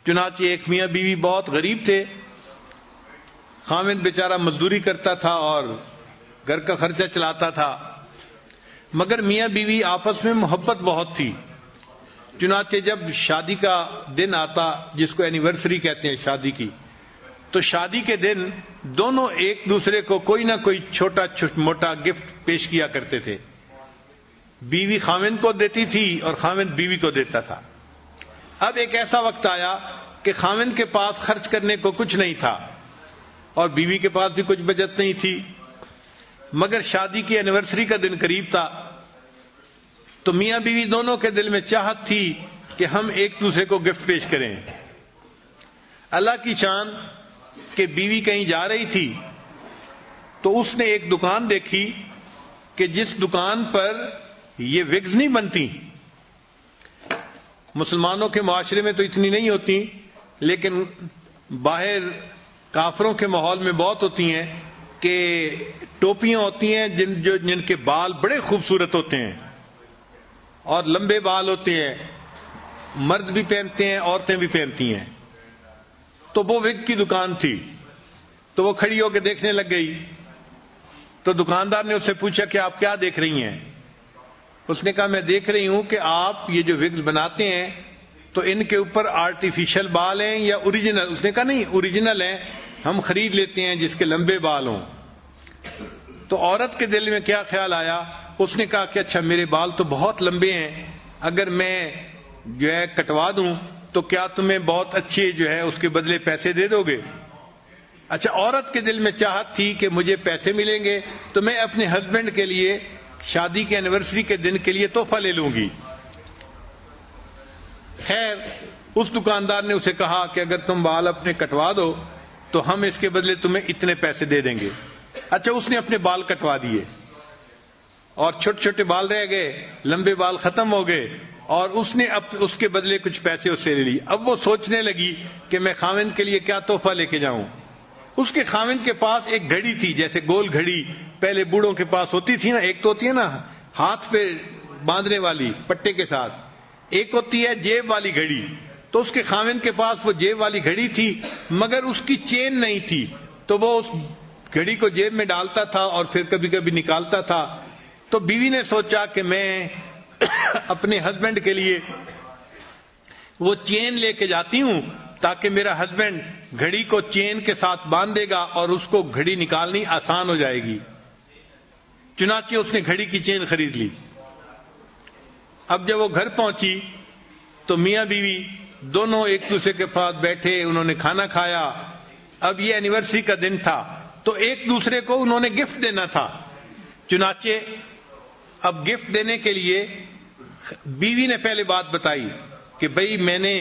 چنانچہ ایک میاں بیوی بہت غریب تھے، خاوند بیچارہ مزدوری کرتا تھا اور گھر کا خرچہ چلاتا تھا، مگر میاں بیوی آپس میں محبت بہت تھی۔ چنانچہ جب شادی کا دن آتا، جس کو اینیورسری کہتے ہیں شادی کی، تو شادی کے دن دونوں ایک دوسرے کو کوئی نہ کوئی چھوٹا موٹا گفٹ پیش کیا کرتے تھے۔ بیوی خاوند کو دیتی تھی اور خاوند بیوی کو دیتا تھا۔ اب ایک ایسا وقت آیا کہ خاوند کے پاس خرچ کرنے کو کچھ نہیں تھا اور بیوی کے پاس بھی کچھ بچت نہیں تھی، مگر شادی کی اینیورسری کا دن قریب تھا، تو میاں بیوی دونوں کے دل میں چاہت تھی کہ ہم ایک دوسرے کو گفٹ پیش کریں۔ اللہ کی شان کہ بیوی کہیں جا رہی تھی تو اس نے ایک دکان دیکھی کہ جس دکان پر یہ وگز نہیں بنتی، مسلمانوں کے معاشرے میں تو اتنی نہیں ہوتی، لیکن باہر کافروں کے ماحول میں بہت ہوتی ہیں کہ ٹوپیاں ہوتی ہیں جن کے بال بڑے خوبصورت ہوتے ہیں اور لمبے بال ہوتے ہیں، مرد بھی پہنتے ہیں عورتیں بھی پہنتی ہیں۔ تو وہ وگ کی دکان تھی، تو وہ کھڑی ہو کے دیکھنے لگ گئی۔ تو دکاندار نے اس سے پوچھا کہ آپ کیا دیکھ رہی ہیں؟ اس نے کہا میں دیکھ رہی ہوں کہ آپ یہ جو وگز بناتے ہیں تو ان کے اوپر آرٹیفیشل بال ہیں یا اوریجنل؟ اس نے کہا نہیں، اوریجنل ہیں، ہم خرید لیتے ہیں جس کے لمبے بال ہوں۔ تو عورت کے دل میں کیا خیال آیا؟ اس نے کہا کہ اچھا میرے بال تو بہت لمبے ہیں، اگر میں جو ہے کٹوا دوں تو کیا تمہیں بہت اچھے جو ہے اس کے بدلے پیسے دے دو گے؟ اچھا، عورت کے دل میں چاہت تھی کہ مجھے پیسے ملیں گے تو میں اپنے ہسبینڈ کے لیے شادی کے اینیورسری کے دن کے لیے تحفہ لے لوں گی۔ خیر، اس دکاندار نے اسے کہا کہ اگر تم بال اپنے کٹوا دو تو ہم اس کے بدلے تمہیں اتنے پیسے دے دیں گے۔ اچھا، اس نے اپنے بال کٹوا دیے اور چھوٹے چھوٹے بال رہ گئے، لمبے بال ختم ہو گئے، اور اس نے اس کے بدلے کچھ پیسے اس سے لے لی۔ اب وہ سوچنے لگی کہ میں خاوند کے لیے کیا تحفہ لے کے جاؤں۔ اس کے خاوند کے پاس ایک گھڑی تھی، جیسے گول گھڑی پہلے بوڑھوں کے پاس ہوتی تھی نا، ایک تو ہوتی ہے نا ہاتھ پہ باندھنے والی پٹے کے ساتھ، ایک ہوتی ہے جیب والی گھڑی۔ تو اس کے خاوند کے پاس وہ جیب والی گھڑی تھی، مگر اس کی چین نہیں تھی، تو وہ اس گھڑی کو جیب میں ڈالتا تھا اور پھر کبھی کبھی نکالتا تھا۔ تو بیوی نے سوچا کہ میں اپنے ہسبینڈ کے لیے وہ چین لے کے جاتی ہوں تاکہ میرا ہسبینڈ گھڑی کو چین کے ساتھ باندھ دے گا اور اس کو گھڑی نکالنی آسان ہو جائے گی۔ چنانچہ اس نے گھڑی کی چین خرید لی۔ اب جب وہ گھر پہنچی تو میاں بیوی دونوں ایک دوسرے کے پاس بیٹھے، انہوں نے کھانا کھایا۔ اب یہ اینیورسری کا دن تھا تو ایک دوسرے کو انہوں نے گفٹ دینا تھا۔ چنانچہ اب گفٹ دینے کے لیے بیوی نے پہلے بات بتائی کہ بھئی میں نے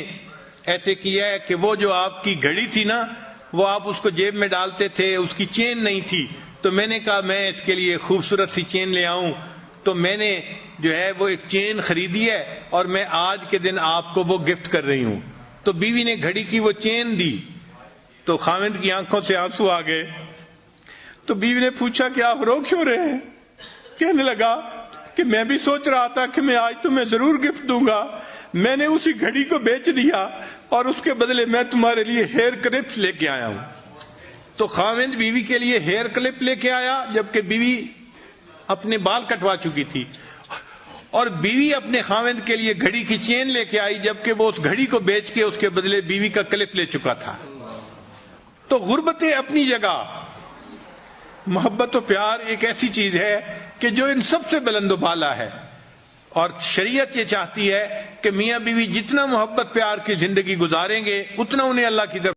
ایسے کیا ہے کہ وہ جو آپ کی گھڑی تھی نا، وہ آپ اس کو جیب میں ڈالتے تھے، اس کی چین نہیں تھی، تو میں نے کہا میں اس کے لیے خوبصورت سی چین لے آؤں، تو میں نے جو ہے وہ ایک چین خریدی ہے اور میں آج کے دن آپ کو وہ گفٹ کر رہی ہوں۔ تو بیوی نے گھڑی کی وہ چین دی تو خاوند کی آنکھوں سے آنسو آ گئے۔ تو بیوی نے پوچھا کہ آپ رو کیوں رہے ہیں؟ کہنے لگا کہ میں بھی سوچ رہا تھا کہ میں آج تمہیں ضرور گفٹ دوں گا، میں نے اسی گھڑی کو بیچ دیا اور اس کے بدلے میں تمہارے لیے ہیئر کلپس لے کے آیا ہوں۔ تو خاوند بیوی کے لیے ہیئر کلپ لے کے آیا جبکہ بیوی اپنے بال کٹوا چکی تھی، اور بیوی اپنے خاوند کے لیے گھڑی کی چین لے کے آئی جبکہ وہ اس گھڑی کو بیچ کے اس کے بدلے بیوی کا کلپ لے چکا تھا۔ تو غربتیں اپنی جگہ، محبت و پیار ایک ایسی چیز ہے کہ جو ان سب سے بلند و بالا ہے، اور شریعت یہ چاہتی ہے کہ میاں بیوی جتنا محبت پیار کی زندگی گزاریں گے اتنا انہیں اللہ کی طرف